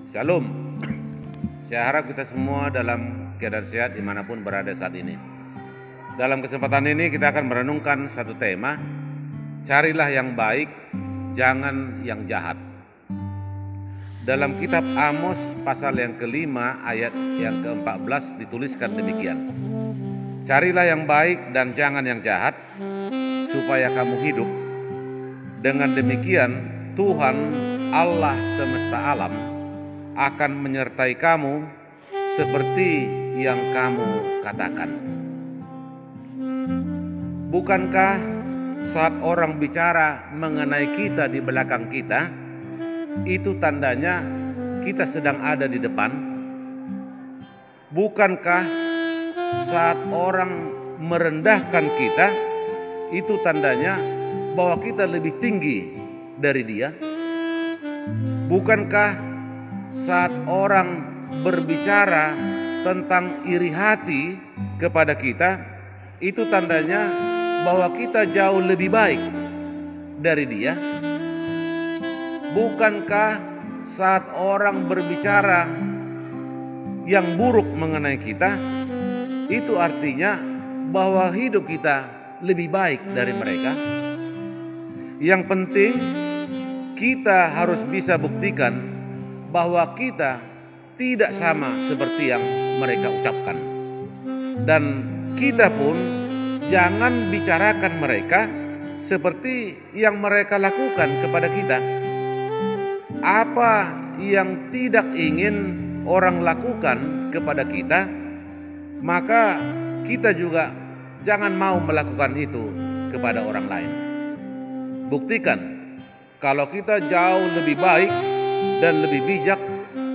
Shalom. Saya harap kita semua dalam keadaan sehat dimanapun berada saat ini. Dalam kesempatan ini kita akan merenungkan satu tema, carilah yang baik, jangan yang jahat. Dalam kitab Amos pasal yang kelima ayat yang ke-14 dituliskan demikian. Carilah yang baik dan jangan yang jahat, supaya kamu hidup. Dengan demikian Tuhan Allah semesta alam akan menyertai kamu seperti yang kamu katakan. Bukankah saat orang bicara mengenai kita di belakang kita, itu tandanya kita sedang ada di depan? Bukankah saat orang merendahkan kita, itu tandanya bahwa kita lebih tinggi dari dia? Bukankah saat orang berbicara tentang iri hati kepada kita, itu tandanya bahwa kita jauh lebih baik dari dia? Bukankah saat orang berbicara yang buruk mengenai kita, itu artinya bahwa hidup kita lebih baik dari mereka? Yang penting kita harus bisa buktikan bahwa kita tidak sama seperti yang mereka ucapkan. Dan kita pun jangan bicarakan mereka seperti yang mereka lakukan kepada kita. Apa yang tidak ingin orang lakukan kepada kita, maka kita juga jangan mau melakukan itu kepada orang lain. Buktikan kalau kita jauh lebih baik dan lebih bijak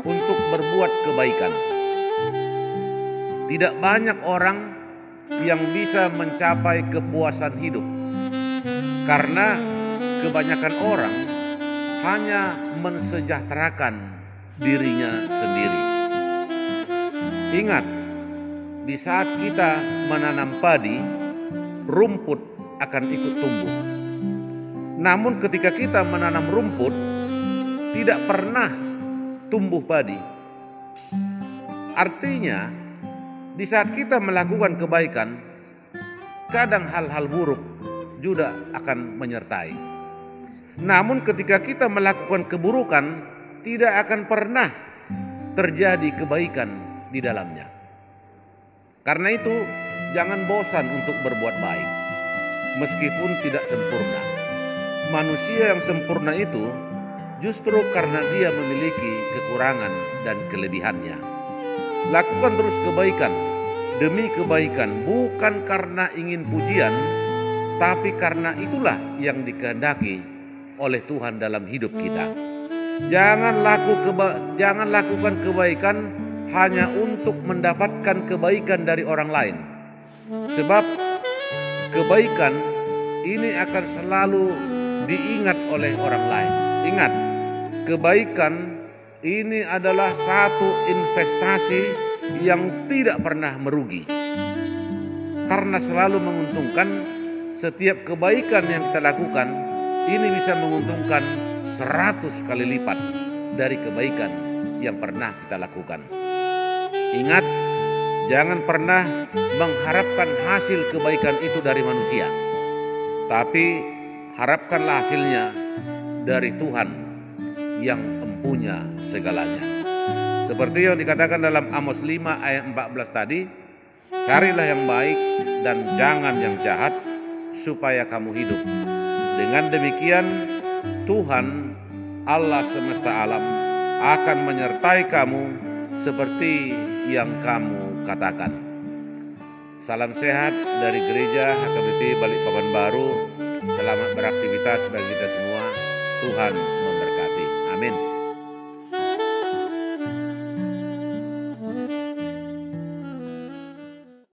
untuk berbuat kebaikan. Tidak banyak orang yang bisa mencapai kepuasan hidup, karena kebanyakan orang hanya mensejahterakan dirinya sendiri. Ingat, di saat kita menanam padi, rumput akan ikut tumbuh. Namun ketika kita menanam rumput, tidak pernah tumbuh padi. Artinya, di saat kita melakukan kebaikan, kadang hal-hal buruk juga akan menyertai. Namun ketika kita melakukan keburukan, tidak akan pernah terjadi kebaikan di dalamnya. Karena itu, jangan bosan untuk berbuat baik, meskipun tidak sempurna. Manusia yang sempurna itu justru karena dia memiliki kekurangan dan kelebihannya. Lakukan terus kebaikan demi kebaikan, bukan karena ingin pujian, tapi karena itulah yang dikehendaki oleh Tuhan dalam hidup kita. Jangan lakukan kebaikan hanya untuk mendapatkan kebaikan dari orang lain. Sebab kebaikan ini akan selalu diingat oleh orang lain. Ingat, kebaikan ini adalah satu investasi yang tidak pernah merugi, karena selalu menguntungkan. Setiap kebaikan yang kita lakukan ini bisa menguntungkan 100 kali lipat dari kebaikan yang pernah kita lakukan. Ingat, jangan pernah mengharapkan hasil kebaikan itu dari manusia, tapi harapkanlah hasilnya dari Tuhan yang empunya segalanya. Seperti yang dikatakan dalam Amos 5 ayat 14 tadi, carilah yang baik dan jangan yang jahat, supaya kamu hidup. Dengan demikian Tuhan Allah semesta alam akan menyertai kamu seperti yang kamu katakan. Salam sehat dari Gereja HKBP Balikpapan Baru. Selamat beraktivitas bagi kita semua. Tuhan memberkati. Amin.